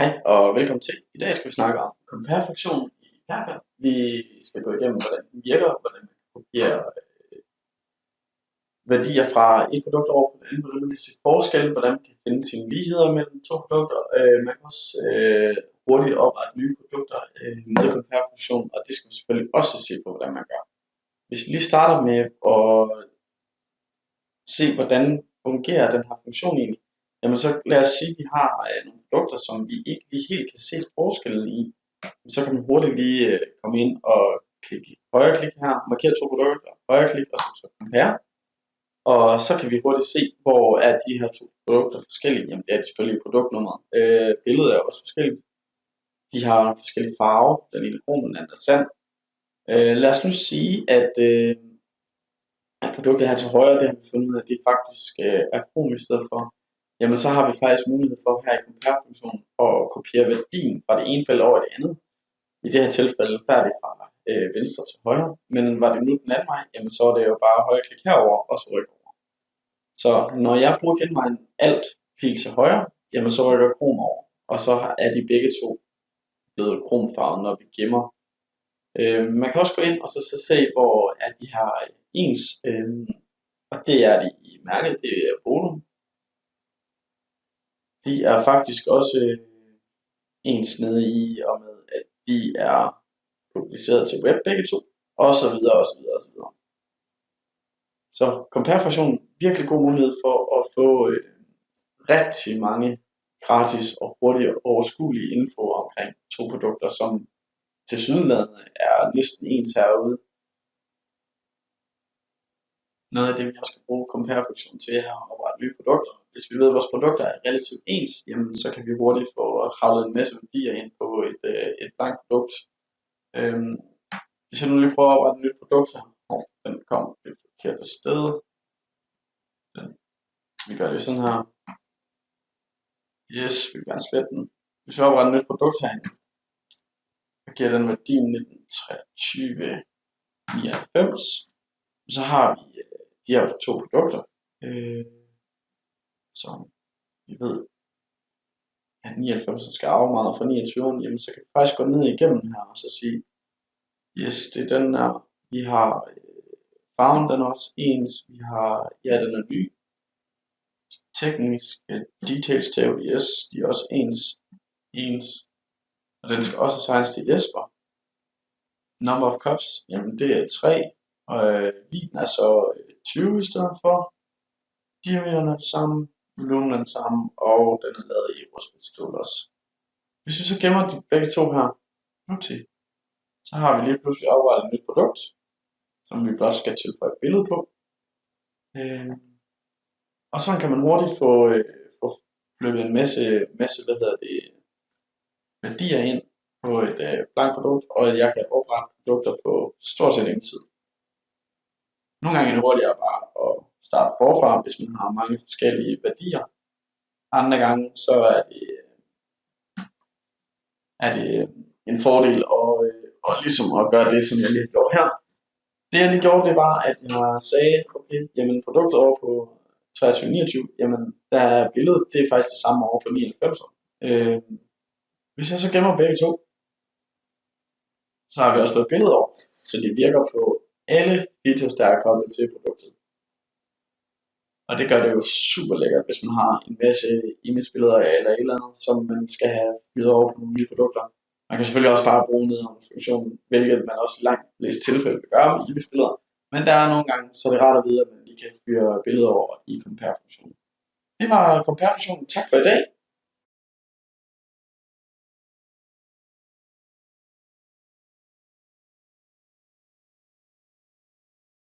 Hej og velkommen til. I dag skal vi snakke om compare-funktionen i Perfect. Vi skal gå igennem, hvordan den virker, hvordan man kan kopiere værdier fra et produkt over på det andet, hvordan man kan se forskelle, hvordan man kan finde sine ligheder mellem to produkter. Man kan også hurtigt oprette nye produkter med compare-funktionen, og det skal man selvfølgelig også se på, hvordan man gør. Hvis vi lige starter med at se, hvordan fungerer den her funktion egentlig, jamen så lad os sige, at vi har nogle produkter, som vi ikke lige helt kan se forskellen i. Så kan man hurtigt lige komme ind og klikke højre klik her, markere to produkter, højre klik og så compare. Og så kan vi hurtigt se, hvor er de her to produkter forskellige. Jamen det er selvfølgelig produktnummer. Billedet er også forskelligt. De har forskellige farver. Den ene kron, den anden er sand. Lad os nu sige, at produktet her til højre, det har vi fundet, at det faktisk er kron i stedet for. Jamen så har vi faktisk mulighed for her i compare-funktionen at kopiere værdien fra det ene felt over det andet. I det her tilfælde, der er det fra venstre til højre, men var det nu den anden vej, jamen så er det jo bare højre klik herover og så rykke over. Så når jeg bruger genvejen alt pil til højre, jamen så rykker krom over, og så er de begge to blevet kromfarvet, når vi gemmer. Man kan også gå ind og så se, hvor er de her ens, og det er de i mærket, det er Bolum. De er faktisk også ens nede i, og med at de er publiceret til web begge to, og så videre, og så videre, og så videre. Så compare-funktionen virkelig god mulighed for at få rigtig mange gratis og hurtige og overskuelige info omkring to produkter, som tilsyneladende er næsten ens herude. Noget af det, vi også skal bruge compare-funktionen til, er at oprette nye produkter. Hvis vi ved, at vores produkter er relativt ens, jamen, så kan vi hurtigt få kravlet en masse værdier ind på et blankt produkt. Hvis jeg nu lige prøver at oprette et nyt produkt her, den kom et forkert sted. Vi gør det sådan her. Yes, vi vil gerne slette den. Hvis vi opretter et nyt produkt herinde, så giver den værdi 1923,99. Så har vi de her to produkter, som vi ved, at 99 skal afmarkere for 29, jamen så kan vi faktisk gå ned igennem her og så sige, yes, det er den her, vi har farven, den er også ens, vi har, ja, den er ny, tekniske details table, yes, de er også ens, og den skal også assignes til Jesper. Number of cups, jamen det er 3, og viden er så 20 i stedet for, diameteren er det samme, volumen er det samme, og den er lavet i rustpistol også. Hvis vi så gemmer de begge to her, så har vi lige pludselig oprettet et nyt produkt, som vi blot skal tilføje et billede på. Og så kan man hurtigt få flyttet en masse værdier ind på et blankt produkt, og jeg kan oprette produkter på stort set ingen tid. Nogle gange er det hurtigere bare at starte forfra, hvis man har mange forskellige værdier. Andre gange så er det en fordel at ligesom at gøre det, som jeg lige har gjort her. Det jeg lige gjorde, det var, at jeg sagde, okay, jamen produktet over på 2329, jamen der er billedet, det er faktisk det samme over på 99. Hvis jeg så gemmer begge to, så har vi også fået billedet over, så det virker på alle features, der er koblet til produktet. Og det gør det jo super lækkert, hvis man har en masse image-billeder eller et eller andet, som man skal have fyret over på nogle nye produkter. Man kan selvfølgelig også bare bruge nedhavnsfunktionen, hvilket man også i langt flest tilfælde vil gøre med image-billeder. Men der er nogle gange, så det er rart at vide, at man lige kan fyre billeder over i compare-funktionen. Det var compare-funktionen. Tak for i dag.